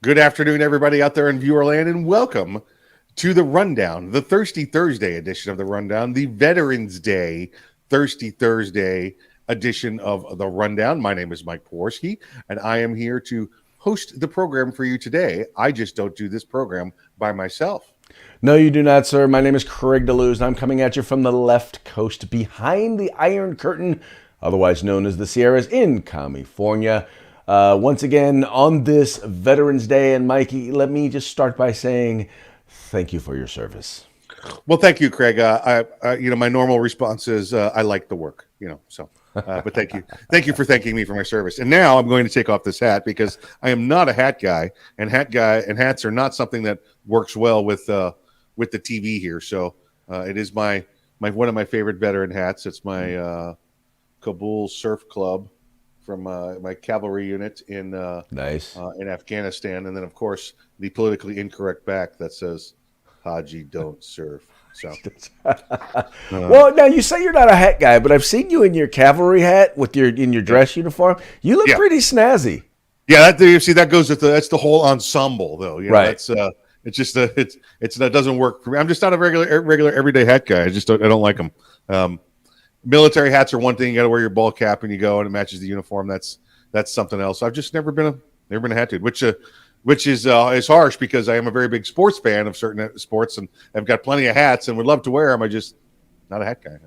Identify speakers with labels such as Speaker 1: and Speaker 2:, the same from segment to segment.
Speaker 1: Good afternoon, everybody out there in Viewerland, and welcome to the Rundown, the Thirsty Thursday edition of the Rundown, the Veterans Day Thirsty Thursday edition of the Rundown. My name is Mike Poworski, and I am here to host the program for you today. I just don't do this program by myself.
Speaker 2: No, you do not, sir. My name is Craig DeLuz, and I'm coming at you from the left coast behind the Iron Curtain, otherwise known as the Sierras in California. Once again, on this Veterans Day, and Mikey, let me just start by saying thank you for your service.
Speaker 1: Well, thank you, Craig. My normal response is I like the work, but thank you for thanking me for my service. And now I'm going to take off this hat because I am not a hat guy, and hats are not something that works well with the TV here. So it is my one of my favorite veteran hats. It's my Kabul Surf Club from my cavalry unit in Afghanistan, and then of course the politically incorrect back that says Haji don't serve. So,
Speaker 2: well, now you say you're not a hat guy, but I've seen you in your cavalry hat with your dress uniform. You look pretty snazzy.
Speaker 1: Yeah, that goes with that's the whole ensemble, though. Right. That's it's just that doesn't work for me. I'm just not a regular everyday hat guy. I don't like them. Military hats are one thing. You got to wear your ball cap and you go, and it matches the uniform. That's something else. I've just never been a hat dude, which is harsh because I am a very big sports fan of certain sports, and I've got plenty of hats and would love to wear them. I just not a hat guy.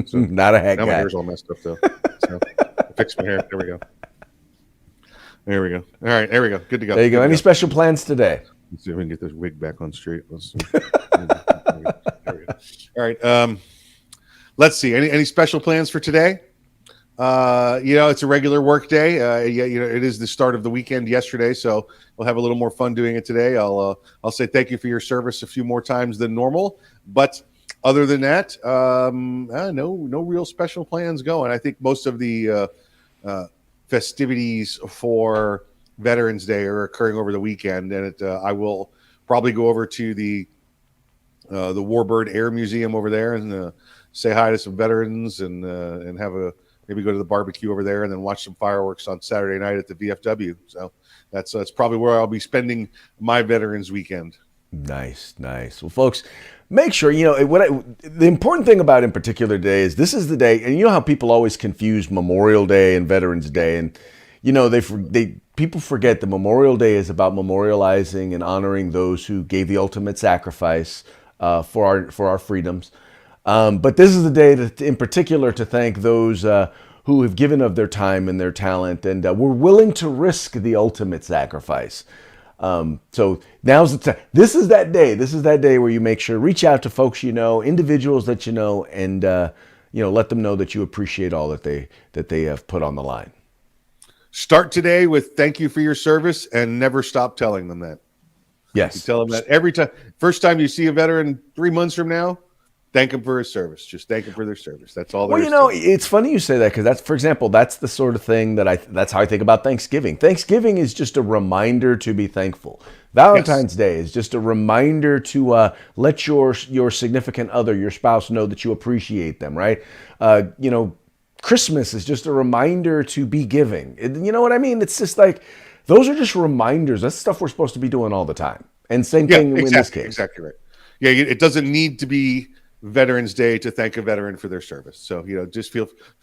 Speaker 2: So, not a hat guy.
Speaker 1: My hair's all messed up though. So I fixed my hair. There we go. All right, there we go. Good to go.
Speaker 2: There you go. Any special plans today?
Speaker 1: Let's see if we can get this wig back on straight. Let's see. There we go. All right. Let's see. Any special plans for today? It's a regular work day. It is the start of the weekend yesterday, so we'll have a little more fun doing it today. I'll say thank you for your service a few more times than normal, but other than that, no real special plans going. I think most of the festivities for Veterans Day are occurring over the weekend, and I will probably go over to the Warbird Air Museum over there and say hi to some veterans and maybe go to the barbecue over there and then watch some fireworks on Saturday night at the VFW. So that's probably where I'll be spending my Veterans weekend.
Speaker 2: Nice. Well, folks, make sure, the important thing about in particular today is this is the day, and you know how people always confuse Memorial Day and Veterans Day, and people forget that Memorial Day is about memorializing and honoring those who gave the ultimate sacrifice for our freedoms. But this is the day in particular to thank those who have given of their time and their talent and were willing to risk the ultimate sacrifice. So now's the time. This is that day. This is that day where you make sure reach out to folks individuals that and let them know that you appreciate all that they have put on the line.
Speaker 1: Start today with thank you for your service and never stop telling them that.
Speaker 2: Yes,
Speaker 1: you tell them that every time. First time you see a veteran 3 months from now. Thank them for his service. Just thank them for their service. That's all there is.
Speaker 2: Well, it's funny you say that because for example, that's the sort of thing that's how I think about Thanksgiving. Thanksgiving is just a reminder to be thankful. Valentine's Day is just a reminder to let your significant other, your spouse, know that you appreciate them, right? Christmas is just a reminder to be giving. You know what I mean? It's just like, those are just reminders. That's stuff we're supposed to be doing all the time. And same thing in this case.
Speaker 1: Exactly right. Yeah, it doesn't need to be Veterans Day to thank a veteran for their service. So, just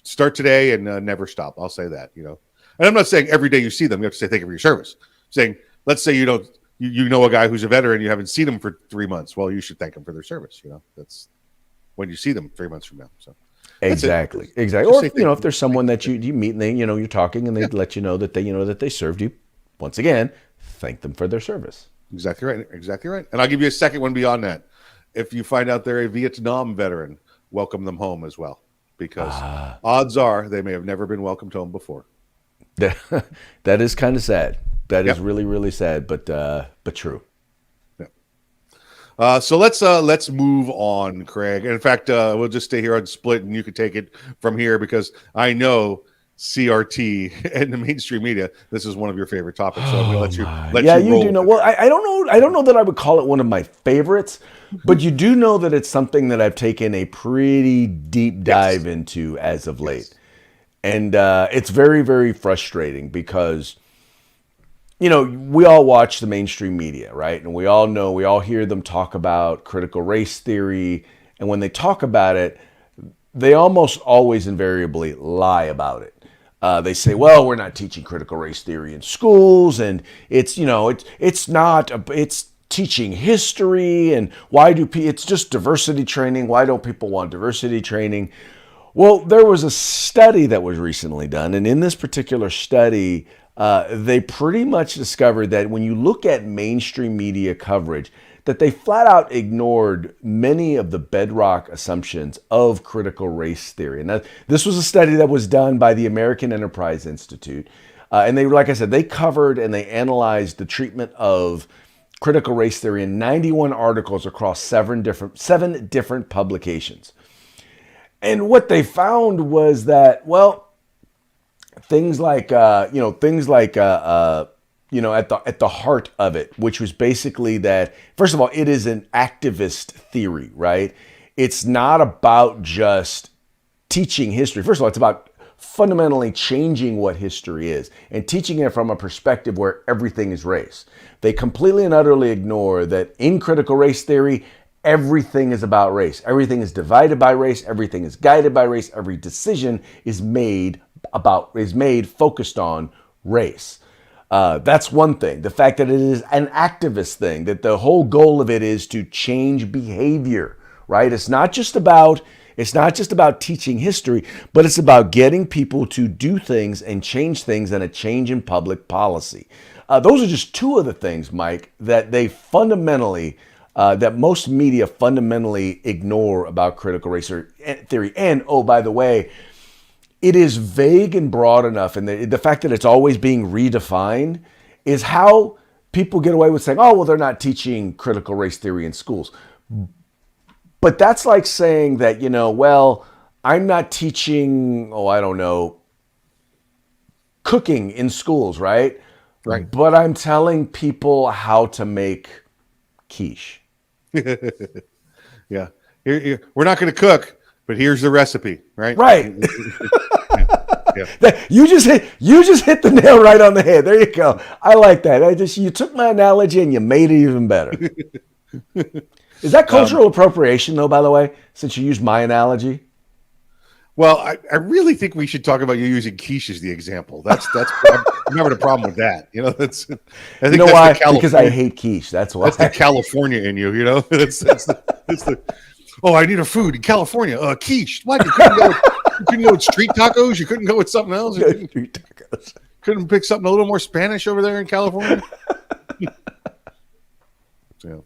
Speaker 1: start today and never stop. I'll say that, And I'm not saying every day you see them, you have to say thank you for your service. I'm saying, let's say you know a guy who's a veteran, you haven't seen him for 3 months. Well, you should thank him for their service. That's when you see them 3 months from now. So
Speaker 2: exactly. Or if there's someone that you meet and they, you're talking and they let you know that they served you. Once again, thank them for their service.
Speaker 1: Exactly right. And I'll give you a second one beyond that. If you find out they're a Vietnam veteran, welcome them home as well, because odds are they may have never been welcomed home before.
Speaker 2: That is kind of sad. That is really, really sad, but true.
Speaker 1: Yeah. So let's move on, Craig. In fact, we'll just stay here on Split, and you can take it from here because I know CRT and the mainstream media, this is one of your favorite topics. So I'm going to let you
Speaker 2: do know. Well, I don't know that I would call it one of my favorites, but you do know that it's something that I've taken a pretty deep dive into as of late. And it's very, very frustrating because, we all watch the mainstream media, right? And we all hear them talk about critical race theory. And when they talk about it, they almost always invariably lie about it. They say, well, we're not teaching critical race theory in schools, and it's teaching history, and it's just diversity training. Why don't people want diversity training? Well, there was a study that was recently done, and in this particular study, they pretty much discovered that when you look at mainstream media coverage, that they flat out ignored many of the bedrock assumptions of critical race theory. And this was a study that was done by the American Enterprise Institute. And they, like I said, they covered and they analyzed the treatment of critical race theory in 91 articles across seven different publications. And what they found was that, well, things like at the heart of it, which was basically that, first of all, it is an activist theory, right? It's not about just teaching history. First of all, it's about fundamentally changing what history is and teaching it from a perspective where everything is race. They completely and utterly ignore that in critical race theory, everything is about race. Everything is divided by race. Everything is guided by race. Every decision is made focused on race. That's one thing. The fact that it is an activist thing, that the whole goal of it is to change behavior, right? It's not just about teaching history, but it's about getting people to do things and change things and a change in public policy. Those are just two of the things, Mike, that that most media fundamentally ignore about critical race theory. And, oh, by the way, it is vague and broad enough, and the fact that it's always being redefined is how people get away with saying, oh, well, they're not teaching critical race theory in schools. But that's like saying that, well, I'm not teaching, cooking in schools, right?
Speaker 1: Right.
Speaker 2: But I'm telling people how to make quiche.
Speaker 1: Yeah. We're not going to cook, but here's the recipe, right?
Speaker 2: Right.
Speaker 1: Yeah.
Speaker 2: You just hit the nail right on the head. There you go. I like that. You took my analogy and you made it even better. Is that cultural appropriation, though, by the way, since you used my analogy?
Speaker 1: Well, I really think we should talk about you using quiche as the example. I'm having a problem with that. I think
Speaker 2: why? Because I hate quiche. That's why.
Speaker 1: That's the California in you. It's the oh, I need a food in California. Quiche. What? You couldn't go with street tacos. You couldn't go with something else.
Speaker 2: Street tacos.
Speaker 1: Couldn't pick something a little more Spanish over there in California. So,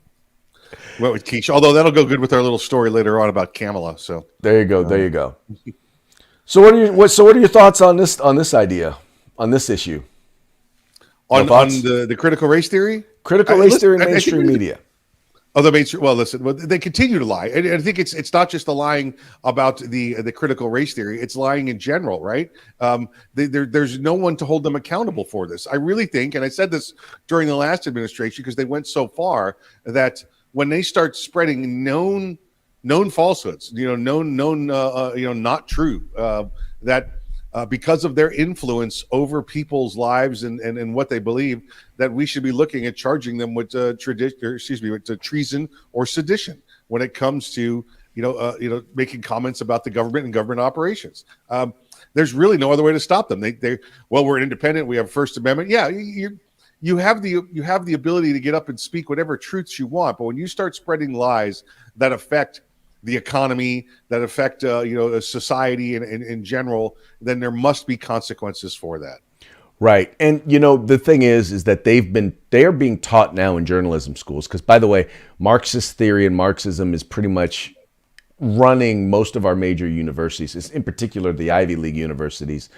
Speaker 1: went with quiche. Although that'll go good with our little story later on about Kamala. So
Speaker 2: there you go. There you go. So what are your thoughts on this idea, on this issue?
Speaker 1: On the critical race theory?
Speaker 2: Critical race theory in mainstream media.
Speaker 1: Oh, the mainstream. Well, listen, they continue to lie. And I think it's not just the lying about the critical race theory. It's lying in general, right? There's no one to hold them accountable for this. I really think, and I said this during the last administration because they went so far that when they start spreading known falsehoods, not true, that because of their influence over people's lives and what they believe, that we should be looking at charging them with treason or sedition when it comes to making comments about the government and government operations. There's really no other way to stop them. We're independent. We have First Amendment. Yeah, you have the ability to get up and speak whatever truths you want, but when you start spreading lies that affect the economy, that affect society in general, then there must be consequences for that.
Speaker 2: Right. And the thing is that they are being taught now in journalism schools, because, by the way, Marxist theory and Marxism is pretty much running most of our major universities, in particular the Ivy League universities.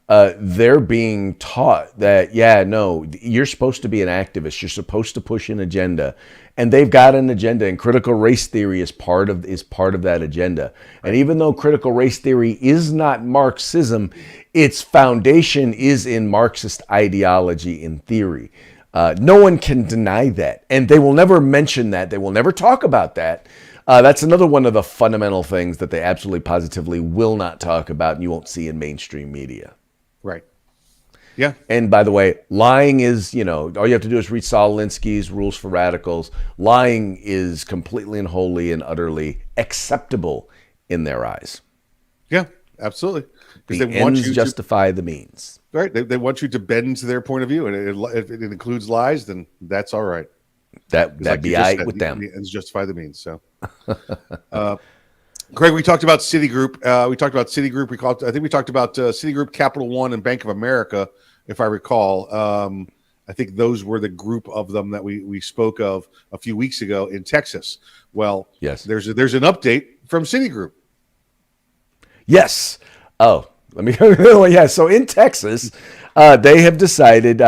Speaker 2: They're being taught that, you're supposed to be an activist. You're supposed to push an agenda, and they've got an agenda. And critical race theory is part of that agenda. And even though critical race theory is not Marxism, its foundation is in Marxist ideology and theory. No one can deny that, and they will never mention that. They will never talk about that. That's another one of the fundamental things that they absolutely positively will not talk about, and you won't see in mainstream media.
Speaker 1: Right. Yeah.
Speaker 2: And by the way, lying is, all you have to do is read Saul Alinsky's Rules for Radicals. Lying is completely and wholly and utterly acceptable in their eyes.
Speaker 1: Yeah, absolutely. Because
Speaker 2: The
Speaker 1: they want
Speaker 2: ends
Speaker 1: you to,
Speaker 2: justify the means.
Speaker 1: right. They want you to bend to their point of view. And if it includes lies, then that's all right. Because
Speaker 2: That'd
Speaker 1: like you
Speaker 2: be all
Speaker 1: just
Speaker 2: right
Speaker 1: said,
Speaker 2: with them.
Speaker 1: the ends justify the means. So, Greg, we talked about Citigroup. I think we talked about Citigroup, Capital One, and Bank of America, if I recall. I think those were the group of them that we spoke of a few weeks ago in Texas. Well,
Speaker 2: Yes.
Speaker 1: there's an update from Citigroup.
Speaker 2: Yes. Oh, let me go. Yeah. So in Texas, they have decided,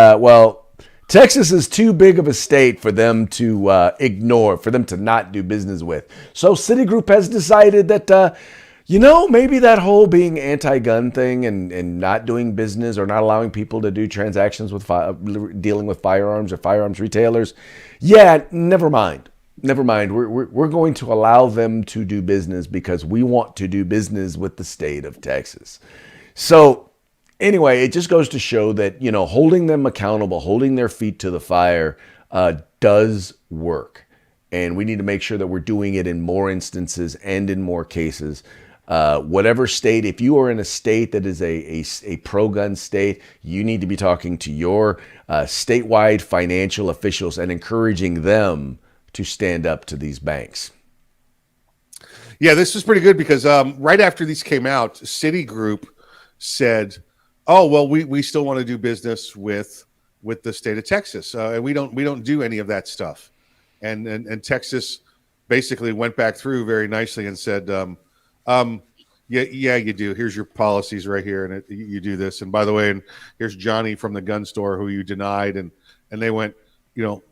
Speaker 2: Texas is too big of a state for them to ignore, for them to not do business with. So Citigroup has decided that, maybe that whole being anti-gun thing and not doing business or not allowing people to do transactions with dealing with firearms or firearms retailers. Yeah, never mind. Never mind. We're going to allow them to do business because we want to do business with the state of Texas. So anyway, it just goes to show that, holding them accountable, holding their feet to the fire does work. And we need to make sure that we're doing it in more instances and in more cases. Whatever state, if you are in a state that is a pro-gun state, you need to be talking to your statewide financial officials and encouraging them to stand up to these banks.
Speaker 1: Yeah, this is pretty good because right after these came out, Citigroup said, "Oh well, we still want to do business with the state of Texas, and we don't do any of that stuff." And Texas basically went back through very nicely and said, "Yeah, you do. Here's your policies right here, and you do this. And by the way, and here's Johnny from the gun store who you denied." And they went,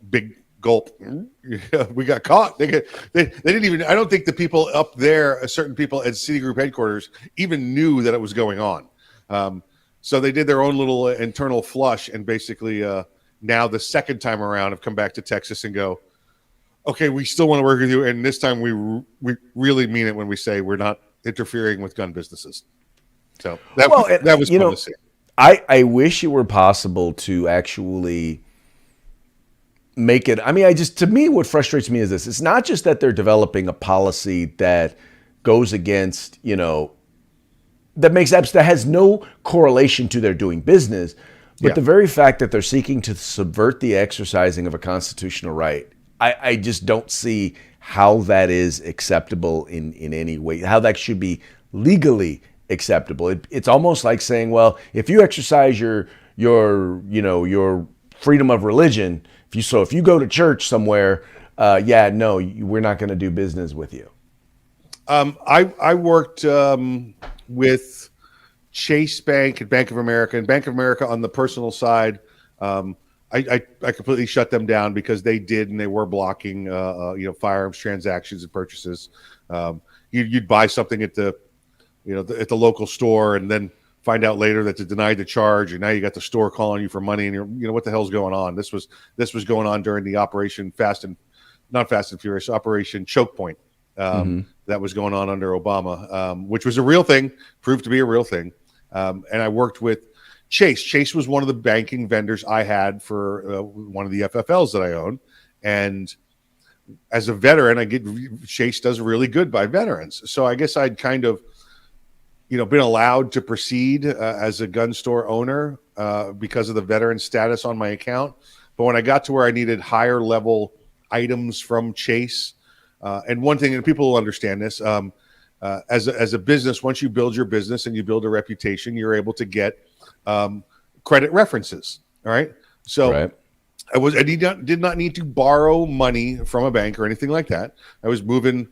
Speaker 1: big gulp. We got caught. They didn't even. I don't think the people up there, certain people at Citigroup headquarters, even knew that it was going on. So they did their own little internal flush, and basically now the second time around have come back to Texas and go, "Okay, we still want to work with you, and this time we really mean it when we say we're not interfering with gun businesses." So that was fun to see.
Speaker 2: I wish it were possible to actually make it. I mean, to me, what frustrates me is this. It's not just that they're developing a policy that goes against, that has no correlation to their doing business, but the very fact that they're seeking to subvert the exercising of a constitutional right. I just don't see how that is acceptable in any way, how that should be legally acceptable. It's almost like saying, well, if you exercise your freedom of religion, if you go to church somewhere, we're not going to do business with you.
Speaker 1: I worked with Chase Bank and Bank of America, on the personal side. I completely shut them down because they were blocking firearms transactions and purchases. You'd buy something at the local store and then find out later that they denied the charge, and now you got the store calling you for money, and you're what the hell's going on? This was going on during the Operation Operation Choke Point that was going on under Obama, which was a real thing, proved to be a real thing. And I worked with Chase. Chase was one of the banking vendors I had for one of the FFLs that I own, and as a veteran, Chase does really good by veterans. So I guess I'd kind of been allowed to proceed as a gun store owner because of the veteran status on my account. But when I got to where I needed higher level items from Chase, and one thing, and people will understand this, as a business, once you build your business and you build a reputation, you're able to get credit references. All right. So
Speaker 2: right.
Speaker 1: I did not need to borrow money from a bank or anything like that. I was moving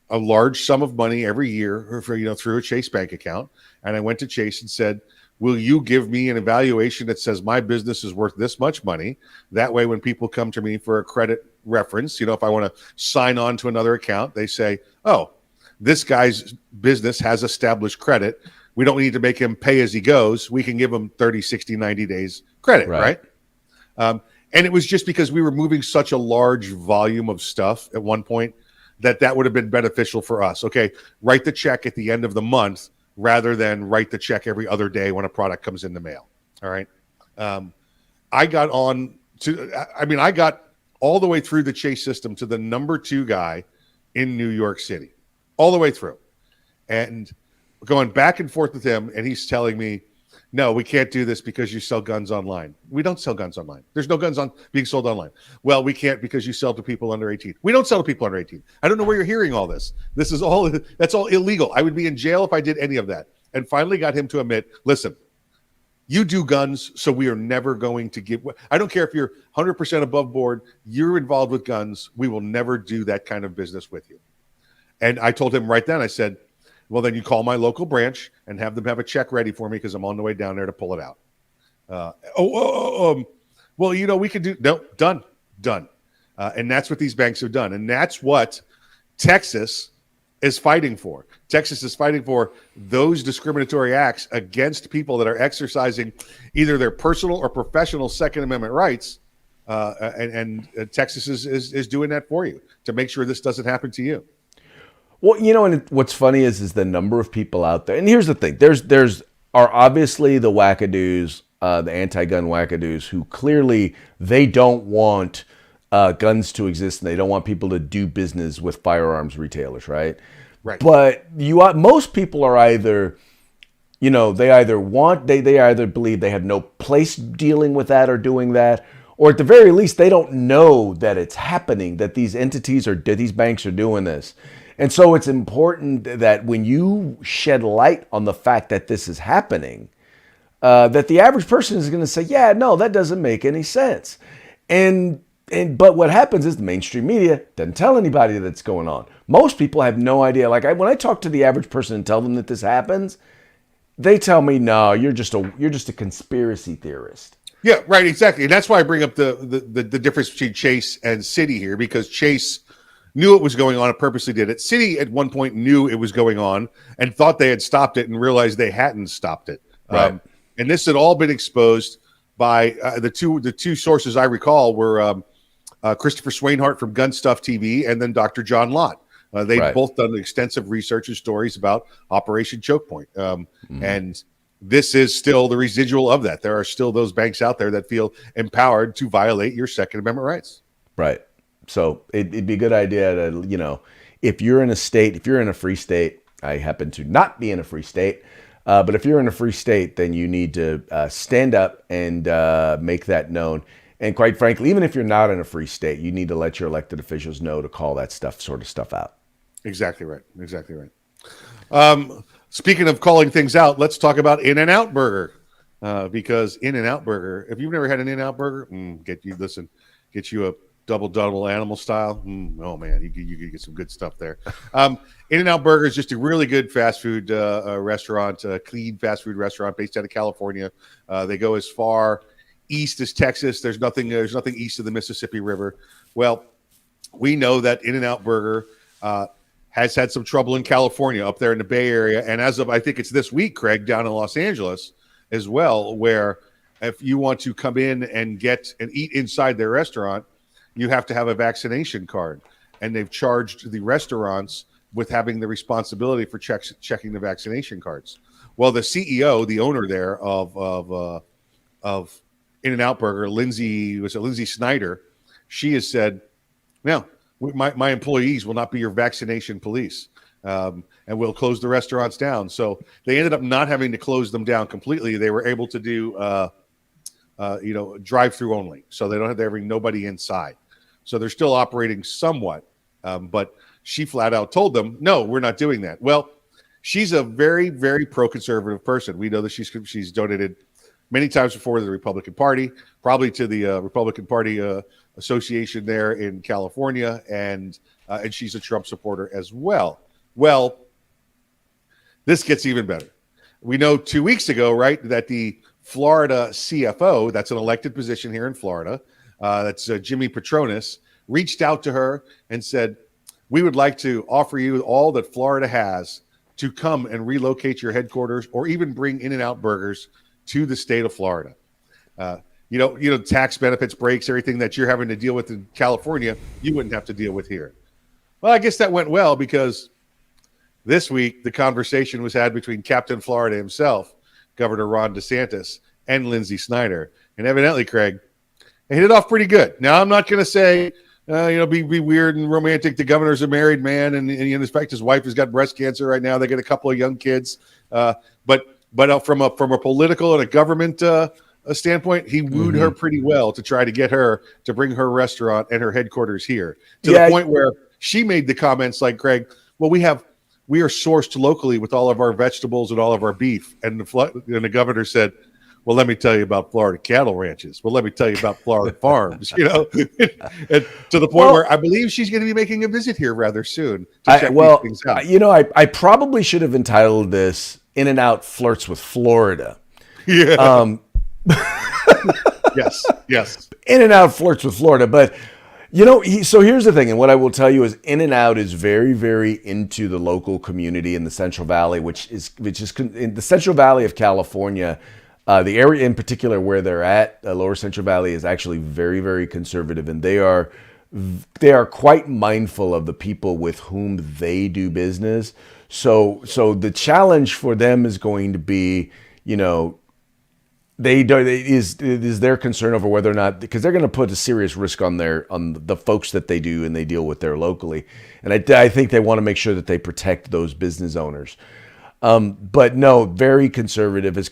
Speaker 1: a large sum of money every year through a Chase bank account. And I went to Chase and said, "Will you give me an evaluation that says my business is worth this much money? That way, when people come to me for a credit reference, if I want to sign on to another account, they say, oh, this guy's business has established credit. We don't need to make him pay as he goes. We can give him 30, 60, 90 days credit." Right. And it was just because we were moving such a large volume of stuff at one point that would have been beneficial for us. Okay, write the check at the end of the month rather than write the check every other day when a product comes in the mail. All right. Um, I got on to, I mean, I got all the way through the Chase system to the number 2 guy in New York City, all the way through. And going back and forth with him, and he's telling me, no, we can't do this because you sell guns online. We don't sell guns online. There's no guns being sold online. Well, we can't because you sell to people under 18. We don't sell to people under 18. I don't know where you're hearing all this. That's all illegal. I would be in jail if I did any of that. And finally got him to admit, listen, you do guns, so we are never going to give. I don't care if you're 100% above board. You're involved with guns. We will never do that kind of business with you. And I told him right then, I said, well, then you call my local branch and have them have a check ready for me because I'm on the way down there to pull it out. Well, we could do, no, done. And that's what these banks have done. And that's what Texas is fighting for. Texas is fighting for those discriminatory acts against people that are exercising either their personal or professional Second Amendment rights. And Texas is doing that for you to make sure this doesn't happen to you.
Speaker 2: Well, and what's funny is the number of people out there. And here's the thing: there's are obviously the wackadoos, the anti-gun wackadoos, who clearly they don't want guns to exist and they don't want people to do business with firearms retailers, right?
Speaker 1: Right.
Speaker 2: But most people are either, they either believe they have no place dealing with that or doing that, or at the very least they don't know that it's happening, that these entities or that these banks are doing this. And so it's important that when you shed light on the fact that this is happening, that the average person is going to say, yeah, no, that doesn't make any sense. But what happens is the mainstream media doesn't tell anybody that's going on. Most people have no idea. Like when I talk to the average person and tell them that this happens, they tell me, no, you're just a conspiracy theorist.
Speaker 1: Yeah, right, exactly. And that's why I bring up the difference between Chase and Citi here, because Chase knew it was going on and purposely did it. Citi at one point knew it was going on and thought they had stopped it and realized they hadn't stopped it.
Speaker 2: Right.
Speaker 1: And this had all been exposed by the two sources I recall were Christopher Swainhart from Gun Stuff TV and then Dr. John Lott. They'd both done extensive research and stories about Operation Choke Point. And this is still the residual of that. There are still those banks out there that feel empowered to violate your Second Amendment rights.
Speaker 2: Right. So it'd be a good idea to, if you're in a free state, I happen to not be in a free state, but if you're in a free state, then you need to stand up and make that known. And quite frankly, even if you're not in a free state, you need to let your elected officials know to call that sort of stuff out. Exactly right.
Speaker 1: Speaking of calling things out, let's talk about In-N-Out Burger. Because In-N-Out Burger, if you've never had an In-N-Out Burger, get you a double animal style. Oh man, you get some good stuff there. In-N-Out Burger is just a really good fast food restaurant, clean fast food restaurant based out of California. They go as far east as Texas. There's nothing east of the Mississippi River. Well, we know that In-N-Out Burger has had some trouble in California, up there in the Bay Area, and as of I think it's this week, Craig, down in Los Angeles as well, where if you want to come in and eat inside their restaurant, you have to have a vaccination card, and they've charged the restaurants with having the responsibility for checking the vaccination cards. Well, the CEO, the owner there of In-N-Out Burger, Lindsay Snyder, she has said, "No, my employees will not be your vaccination police, and we'll close the restaurants down." So they ended up not having to close them down completely. They were able to do drive-through only, so they don't have to bring nobody inside. So they're still operating somewhat, but she flat out told them, no, we're not doing that. Well, she's a very, very pro-conservative person. We know that she's donated many times before to the Republican Party, probably to the Republican Party Association there in California, and she's a Trump supporter as well. Well, this gets even better. We know 2 weeks ago, right, that the Florida CFO, that's an elected position here in Florida, that's Jimmy Patronis, reached out to her and said, we would like to offer you all that Florida has to come and relocate your headquarters or even bring In-N-Out Burgers to the state of Florida. Tax benefits, breaks, everything that you're having to deal with in California, you wouldn't have to deal with here. Well, I guess that went well because this week the conversation was had between Captain Florida himself, Governor Ron DeSantis, and Lindsay Snyder. And evidently, Craig, they hit it off pretty good. Now, I'm not going to say, be weird and romantic. The governor's a married man, and in fact, his wife has got breast cancer right now. They got a couple of young kids. But from a political and a government standpoint, he wooed her pretty well to try to get her to bring her restaurant and her headquarters here to the point where she made the comments like, Craig, well, we are sourced locally with all of our vegetables and all of our beef. And the governor said, well, let me tell you about Florida cattle ranches. Well, let me tell you about Florida farms, and to the point where I believe she's going to be making a visit here rather soon to check these things out.
Speaker 2: I probably should have entitled this In-N-Out Flirts with Florida.
Speaker 1: Yeah. Yes.
Speaker 2: In-N-Out Flirts with Florida. But, so here's the thing. And what I will tell you is In-N-Out is very, very into the local community in the Central Valley, which is in the Central Valley of California. The area in particular where they're at, Lower Central Valley, is actually very, very conservative, and they are quite mindful of the people with whom they do business. So the challenge for them is going to be, is their concern over whether or not, because they're going to put a serious risk on the folks that they do and they deal with there locally, and I think they want to make sure that they protect those business owners. But no, very conservative, has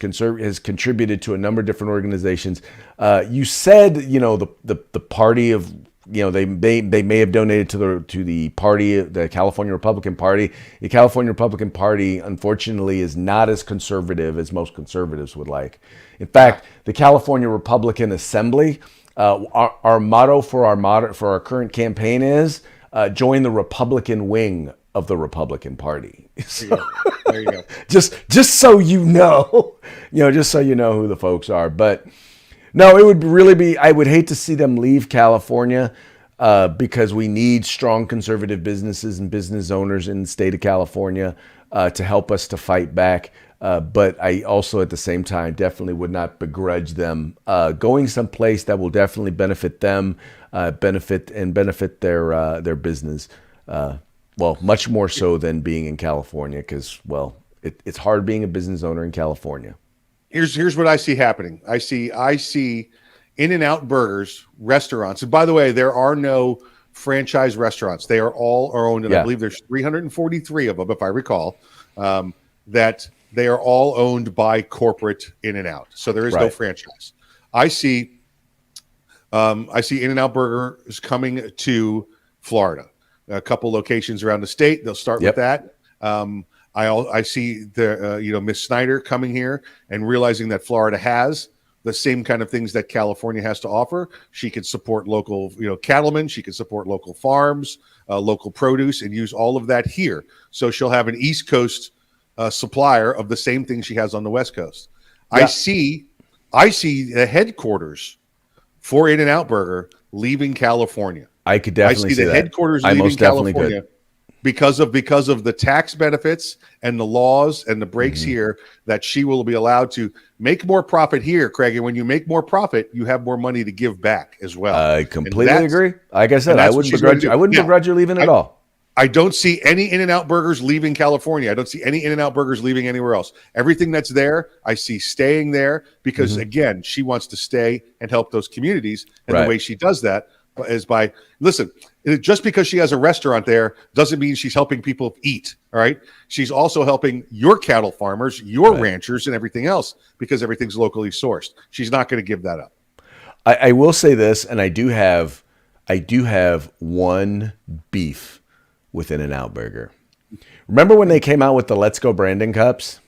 Speaker 2: contributed to a number of different organizations. You said, the party of, they may have donated to the party, the California Republican Party. The California Republican Party, unfortunately, is not as conservative as most conservatives would like. In fact, the California Republican Assembly, our motto for our current campaign is join the Republican wing of the Republican Party.
Speaker 1: There you go.
Speaker 2: just so just so you know who the folks are. But no, it would really be, I would hate to see them leave California because we need strong conservative businesses and business owners in the state of California to help us to fight back. But I also, at the same time, definitely would not begrudge them going someplace that will definitely benefit them, benefit their business. Well, much more so than being in California, because, it's hard being a business owner in California.
Speaker 1: Here's what I see happening. I see In-N-Out Burgers restaurants. And by the way, there are no franchise restaurants. They are all owned, and I believe there's 343 of them, if I recall, that they are all owned by corporate In-N-Out. So there is no franchise. I see In-N-Out Burgers coming to Florida. A couple locations around the state. They'll start with that. I see Miss Snyder coming here and realizing that Florida has the same kind of things that California has to offer. She can support local, cattlemen. She can support local farms, local produce, and use all of that here. So she'll have an East Coast supplier of the same thing she has on the West Coast. Yeah. I see the headquarters for In-N-Out Burger leaving California.
Speaker 2: I could definitely see
Speaker 1: the
Speaker 2: that.
Speaker 1: headquarters leaving California because of the tax benefits and the laws and the breaks here, that she will be allowed to make more profit here, Craig. And when you make more profit, you have more money to give back as well.
Speaker 2: I completely agree. Like I said, I wouldn't begrudge you leaving at all.
Speaker 1: I don't see any In-N-Out Burgers leaving California. I don't see any In-N-Out Burgers leaving anywhere else. Everything that's there, I see staying there because, again, she wants to stay and help those communities. And the way she does that is by, listen, just because she has a restaurant there doesn't mean she's helping people eat, all right? She's also helping your cattle farmers, your ranchers, and everything else because everything's locally sourced. She's not going to give that up.
Speaker 2: I will say this, and I do have one beef with In-N-Out Burger. Remember when they came out with the Let's Go branding cups?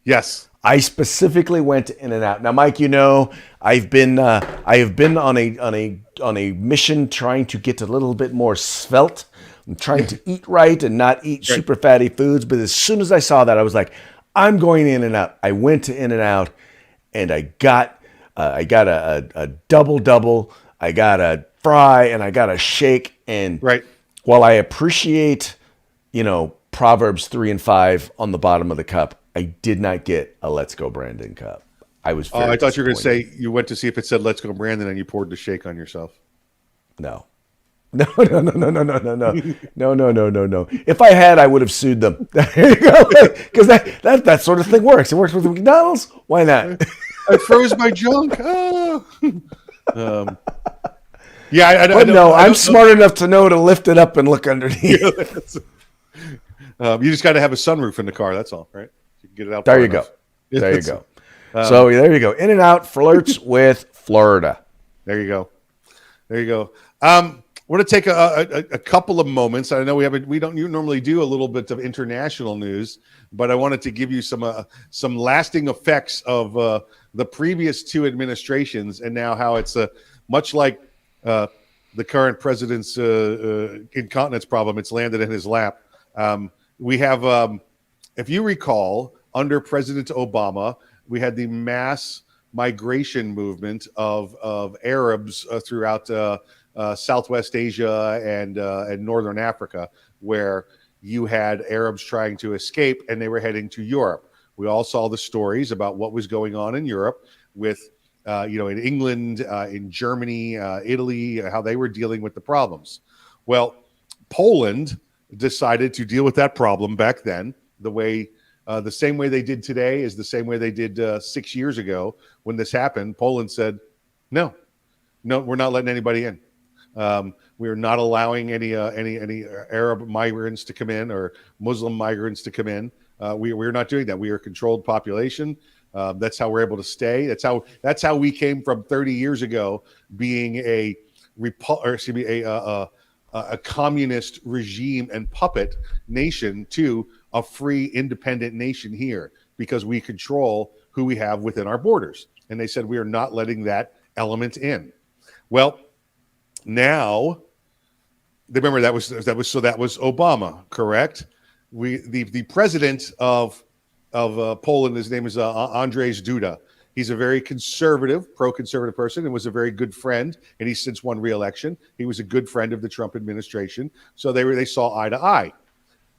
Speaker 1: Yes.
Speaker 2: I specifically went to In-N-Out. Now, Mike, I have been on a mission trying to get a little bit more svelte. I'm trying to eat right and not eat super fatty foods. But as soon as I saw that, I was like, I'm going to In-N-Out. I went to In-N-Out, and I got a double. I got a fry and I got a shake. And while I appreciate, Proverbs 3 and 5 on the bottom of the cup, I did not get a Let's Go Brandon cup. I was. I thought
Speaker 1: you were going to say you went to see if it said Let's Go Brandon and you poured the shake on yourself.
Speaker 2: No. No. If I had, I would have sued them. There you go. Because that sort of thing works. It works with McDonald's. Why not?
Speaker 1: I froze my junk. Oh. Um, yeah,
Speaker 2: But no,
Speaker 1: I
Speaker 2: I'm
Speaker 1: don't know.
Speaker 2: smart enough to know to lift it up and look underneath.
Speaker 1: You just got to have a sunroof in the car. That's all, right? You can get it out
Speaker 2: There
Speaker 1: far
Speaker 2: you go.
Speaker 1: enough.
Speaker 2: There you go.
Speaker 1: Um,
Speaker 2: So there you go. In and Out flirts with Florida.
Speaker 1: there you go. There you go. Want to take a couple of moments. I know we don't normally do a little bit of international news, but I wanted to give you some lasting effects of the previous two administrations, and now how it's much like the current president's incontinence problem. It's landed in his lap. We have, if you recall, under President Obama, we had the mass migration movement of Arabs throughout Southwest Asia and Northern Africa, where you had Arabs trying to escape and they were heading to Europe. We all saw the stories about what was going on in Europe with, in England, in Germany, Italy, how they were dealing with the problems. Well, Poland decided to deal with that problem back then the same way they did today is the same way they did 6 years ago when this happened. Poland said, no, we're not letting anybody in. We are not allowing any Arab migrants to come in or Muslim migrants to come in. We're not doing that. We are a controlled population. That's how we're able to stay. That's how we came from 30 years ago being a communist regime and puppet nation to a free, independent nation here, because we control who we have within our borders. And they said we are not letting that element in. Well, now, remember that was Obama, correct? The president of Poland, his name is Andrzej Duda. He's a very conservative, pro-conservative person, and was a very good friend. And he's since won re-election. He was a good friend of the Trump administration, so they saw eye to eye.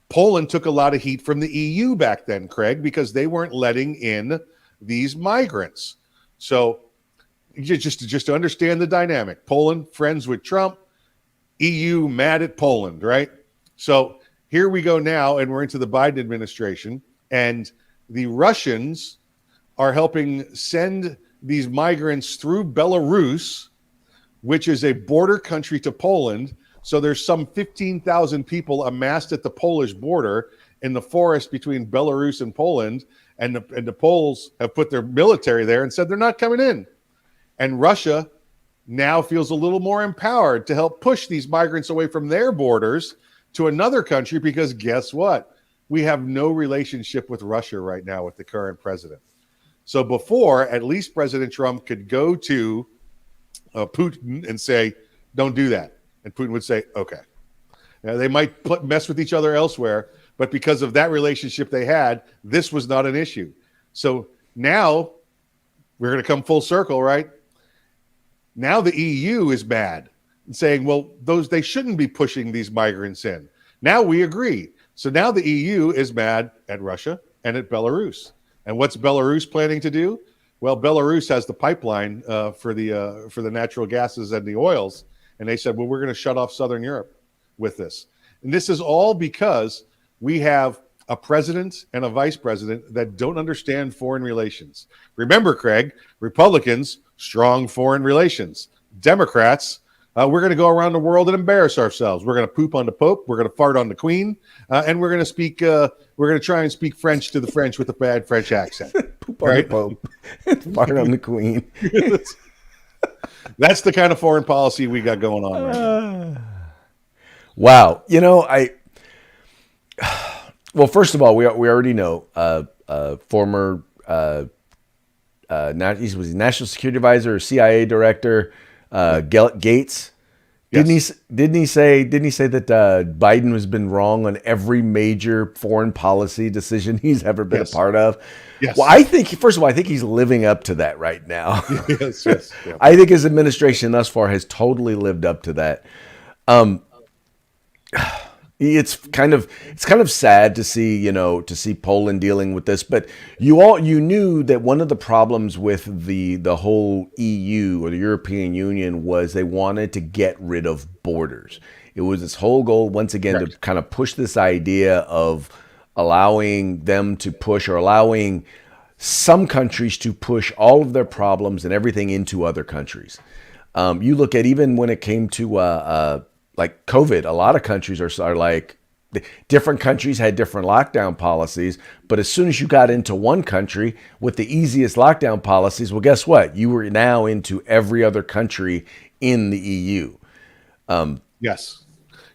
Speaker 1: Poland took a lot of heat from the EU back then, Craig, because they weren't letting in these migrants. So just to understand the dynamic, Poland friends with Trump, EU mad at Poland, right? So here we go now, and we're into the Biden administration, and the Russians are helping send these migrants through Belarus, which is a border country to Poland. So there's some 15,000 people amassed at the Polish border in the forest between Belarus and Poland, and the Poles have put their military there and said they're not coming in. And Russia now feels a little more empowered to help push these migrants away from their borders to another country, because guess what? We have no relationship with Russia right now with the current president. So before, at least President Trump could go to Putin and say, don't do that. And Putin would say, okay. Now, they might mess with each other elsewhere, but because of that relationship they had, this was not an issue. So now we're going to come full circle, right? Now the EU is mad and saying, well, they shouldn't be pushing these migrants in. Now we agree. So now the EU is mad at Russia and at Belarus. And what's Belarus planning to do? Well, Belarus has the pipeline for the natural gases and the oils. And they said, well, we're going to shut off Southern Europe with this. And this is all because we have a president and a vice president that don't understand foreign relations. Remember, Craig, Republicans, strong foreign relations. Democrats, we're going to go around the world and embarrass ourselves. We're going to poop on the Pope. We're going to fart on the Queen. And we're going to try and speak French to the French with a bad French accent.
Speaker 2: Poop on the Pope. Fart on the Queen.
Speaker 1: That's the kind of foreign policy we got going on right now.
Speaker 2: Wow. Well, first of all, we already know former he was National Security Advisor or CIA Director Gates.
Speaker 1: Yes.
Speaker 2: Didn't he say that Biden has been wrong on every major foreign policy decision he's ever been a part of?
Speaker 1: Yes.
Speaker 2: Well, I think he's living up to that right now.
Speaker 1: Yes. Yeah.
Speaker 2: I think his administration thus far has totally lived up to that. It's kind of sad to see Poland dealing with this, but you knew that one of the problems with the whole EU or the European Union was they wanted to get rid of borders. It was this whole goal once again to kind of push this idea of allowing them to push or allowing some countries to push all of their problems and everything into other countries. You look at even when it came to like COVID, a lot of countries are like, different countries had different lockdown policies, but as soon as you got into one country with the easiest lockdown policies, well, guess what? You were now into every other country in the EU.
Speaker 1: Yes.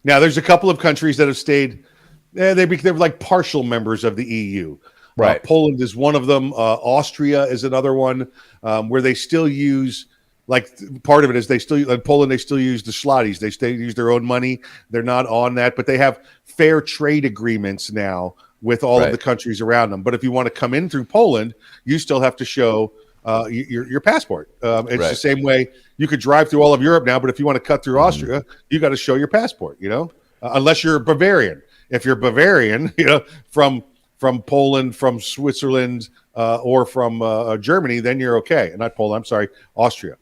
Speaker 1: Now, there's a couple of countries that have stayed. They're like partial members of the EU.
Speaker 2: Right.
Speaker 1: Poland is one of them. Austria is another one where they still use. Like part of it is they still in Poland they still use the zlotys. They still use their own money. They're not on that, but they have fair trade agreements now with all of the countries around them. But if you want to come in through Poland, you still have to show your passport. It's the same way you could drive through all of Europe now, but if you want to cut through Austria, you got to show your passport. Unless you're Bavarian. If you're Bavarian, from Poland, from Switzerland, or from Germany, then you're okay. And not Poland. I'm sorry, Austria.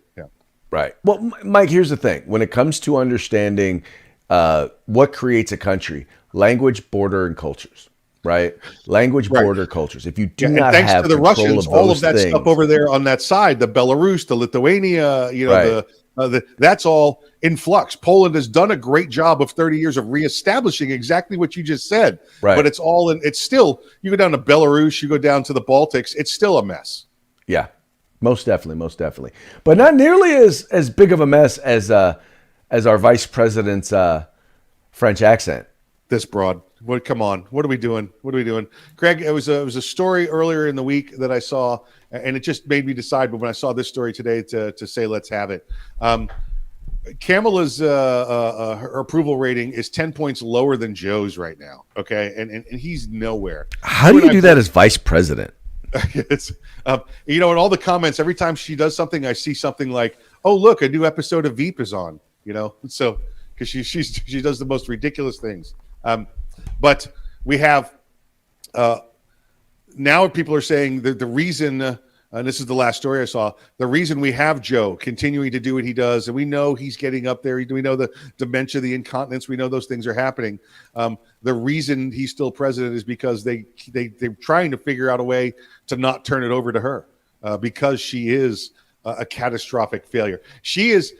Speaker 2: Right. Well, Mike, here's the thing. When it comes to understanding what creates a country, language, border, and cultures, right? Language, border, cultures. If you do not
Speaker 1: thanks
Speaker 2: have
Speaker 1: to the Russians, all of that
Speaker 2: things,
Speaker 1: stuff over there on that side, the Belarus, the Lithuania, that's all in flux. Poland has done a great job of 30 years of reestablishing exactly what you just said.
Speaker 2: Right.
Speaker 1: But it's all it's still, you go down to Belarus, you go down to the Baltics, it's still a mess.
Speaker 2: Yeah. Most definitely, but not nearly as big of a mess as our vice president's French accent.
Speaker 1: This broad. Come on. What are we doing? Craig, it was a story earlier in the week that I saw, and it just made me decide. But when I saw this story today, to say let's have it. Kamala's her approval rating is 10 points lower than Joe's right now. Okay, and he's nowhere.
Speaker 2: How do you do that as vice president?
Speaker 1: It's in all the comments, every time she does something, I see something like, "Oh, look, a new episode of Veep is on." So because she does the most ridiculous things. But we have now people are saying that the reason, and this is the last story I saw, the reason we have Joe continuing to do what he does, and we know he's getting up there. We know the dementia, the incontinence. We know those things are happening. The reason he's still president is because they're trying to figure out a way to not turn it over to her because she is a catastrophic failure. She is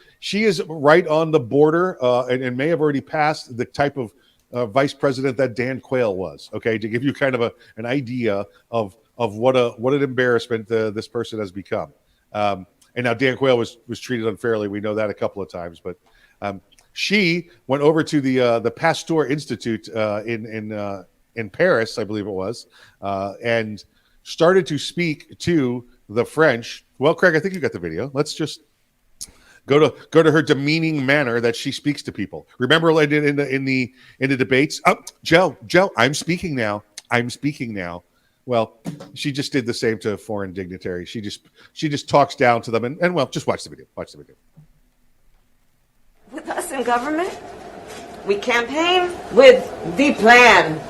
Speaker 1: right on the border and may have already passed the type of vice president that Dan Quayle was. Okay, to give you kind of an idea of what an embarrassment this person has become. And now Dan Quayle was treated unfairly. We know that a couple of times, but she went over to the Pasteur Institute in Paris, I believe it was, and started to speak to the French. Well, Craig, I think you got the video. Let's just go to her demeaning manner that she speaks to people. Remember, like in the debates. Oh, Joe, I'm speaking now. Well, she just did the same to foreign dignitaries. She just talks down to them, and well, just watch the video.
Speaker 3: With us in government, we campaign with the plan.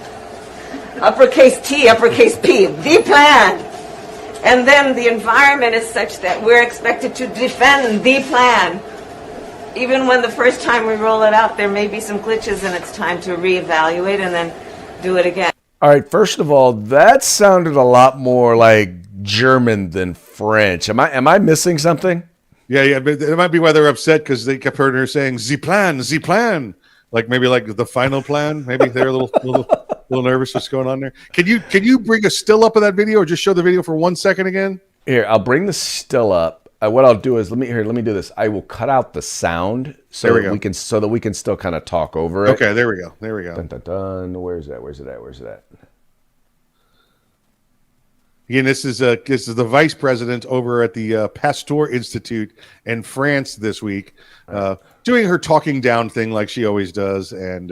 Speaker 3: Uppercase T, uppercase P, the plan. And then the environment is such that we're expected to defend the plan. Even when the first time we roll it out, there may be some glitches and it's time to reevaluate and then do it again.
Speaker 2: All right, first of all, that sounded a lot more like German than French. Am I missing something?
Speaker 1: Yeah, but it might be why they're upset because they kept hearing her saying "the plan," like maybe like the final plan. Maybe they're a little nervous. What's going on there? Can you bring a still up of that video, or just show the video for 1 second again?
Speaker 2: Here, I'll bring the still up. What I'll do is let me do this. I will cut out the sound so that we can still kind of talk over it.
Speaker 1: Okay, there we go.
Speaker 2: Dun, dun, dun. Where's it at?
Speaker 1: Again, this is the vice president over at the Pasteur Institute in France this week, doing her talking down thing like she always does, and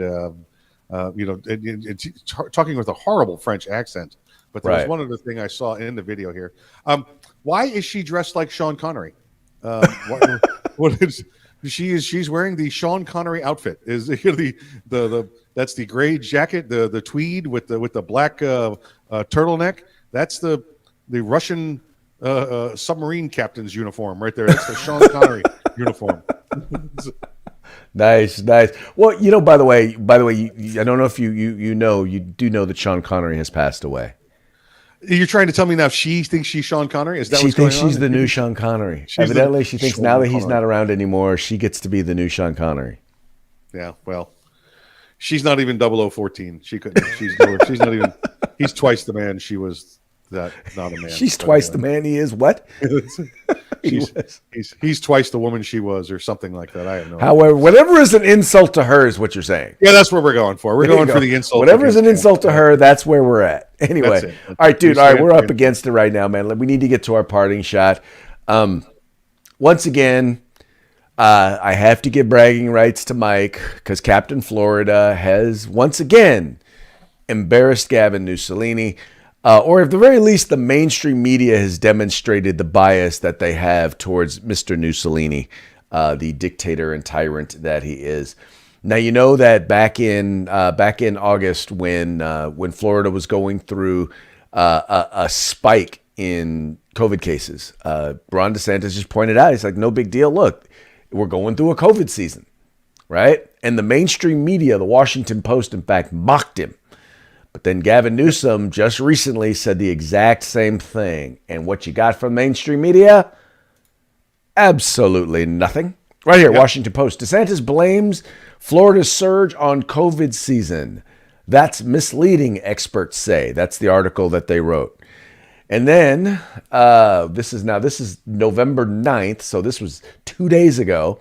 Speaker 1: talking with a horrible French accent. But there was one other thing I saw in the video here. Why is she dressed like Sean Connery? She's wearing the Sean Connery outfit. Is that's the gray jacket, the tweed with the black turtleneck. That's the Russian submarine captain's uniform right there. That's the Sean Connery uniform.
Speaker 2: Nice. Well, by the way, I don't know if you do know that Sean Connery has passed away.
Speaker 1: You're trying to tell me now she thinks she's Sean Connery? Is that
Speaker 2: She
Speaker 1: what's going
Speaker 2: thinks
Speaker 1: on?
Speaker 2: she's the new Sean Connery.
Speaker 1: She's the
Speaker 2: Evidently, she thinks
Speaker 1: Sean
Speaker 2: now that he's
Speaker 1: Connery.
Speaker 2: not around anymore, she gets to be the new Sean Connery.
Speaker 1: Yeah, well, she's not even 0014. She couldn't. She's not even. He's twice the man she was. That not a man.
Speaker 2: She's
Speaker 1: But
Speaker 2: twice the man he is. What?
Speaker 1: he's twice the woman she was, or something like that. I have no idea.
Speaker 2: However, whatever is an insult to her is what you're saying.
Speaker 1: Yeah, that's what we're going for. We're
Speaker 2: There you
Speaker 1: going
Speaker 2: go.
Speaker 1: for the insult.
Speaker 2: Whatever is an
Speaker 1: against
Speaker 2: insult to her, that's where we're at. Anyway,
Speaker 1: That's it.
Speaker 2: all right, dude.
Speaker 1: We
Speaker 2: All right,
Speaker 1: stand
Speaker 2: we're
Speaker 1: for
Speaker 2: up
Speaker 1: it.
Speaker 2: against it right now, man. We need to get to our parting shot. Once again, I have to give bragging rights to Mike because Captain Florida has once again embarrassed Gavin Mussolini. Or at the very least, the mainstream media has demonstrated the bias that they have towards Mr. Mussolini, the dictator and tyrant that he is. Now, you know that back in August when Florida was going through a spike in COVID cases, Ron DeSantis just pointed out, he's like, no big deal. Look, we're going through a COVID season, right? And the mainstream media, the Washington Post, in fact, mocked him. But then Gavin Newsom just recently said the exact same thing. And what you got from mainstream media? Absolutely nothing. Right here, Washington Post. DeSantis blames Florida's surge on COVID season. That's misleading, experts say. That's the article that they wrote. And then, this is November 9th, so this was 2 days ago.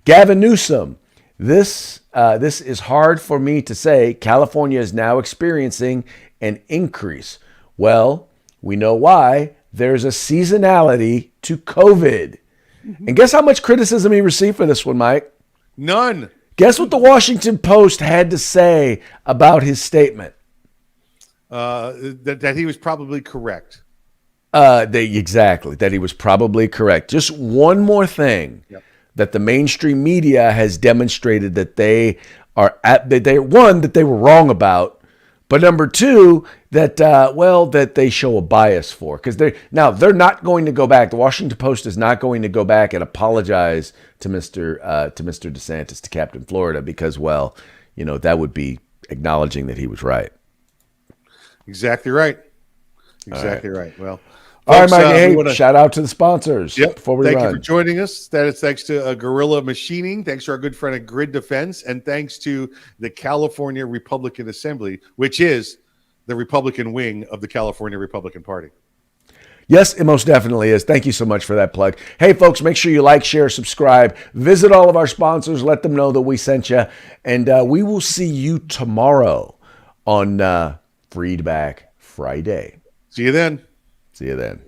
Speaker 2: Gavin Newsom. This is hard for me to say. California is now experiencing an increase. Well, we know why. There's a seasonality to COVID. And guess how much criticism he received for this one, Mike?
Speaker 1: None.
Speaker 2: Guess what the Washington Post had to say about his statement?
Speaker 1: That he was probably correct.
Speaker 2: Exactly, that he was probably correct. Just one more thing.
Speaker 1: Yep.
Speaker 2: That the mainstream media has demonstrated that they were wrong about, but number two, that that they show a bias for, because they're not going to go back. The Washington Post is not going to go back and apologize to Mr. DeSantis, to Captain Florida, because that would be acknowledging that he was right.
Speaker 1: Exactly right. Exactly right. Well.
Speaker 2: All right,
Speaker 1: Folks,
Speaker 2: Mike. Hey, shout out to the sponsors.
Speaker 1: Yep.
Speaker 2: Before we
Speaker 1: Thank
Speaker 2: run.
Speaker 1: you for joining us. That is thanks to Guerrilla Machining. Thanks to our good friend at Grid Defense. And thanks to the California Republican Assembly, which is the Republican wing of the California Republican Party.
Speaker 2: Yes, it most definitely is. Thank you so much for that plug. Hey, folks, make sure you like, share, subscribe. Visit all of our sponsors. Let them know that we sent you. And we will see you tomorrow on Freedback Friday.
Speaker 1: See you then.
Speaker 2: See you then.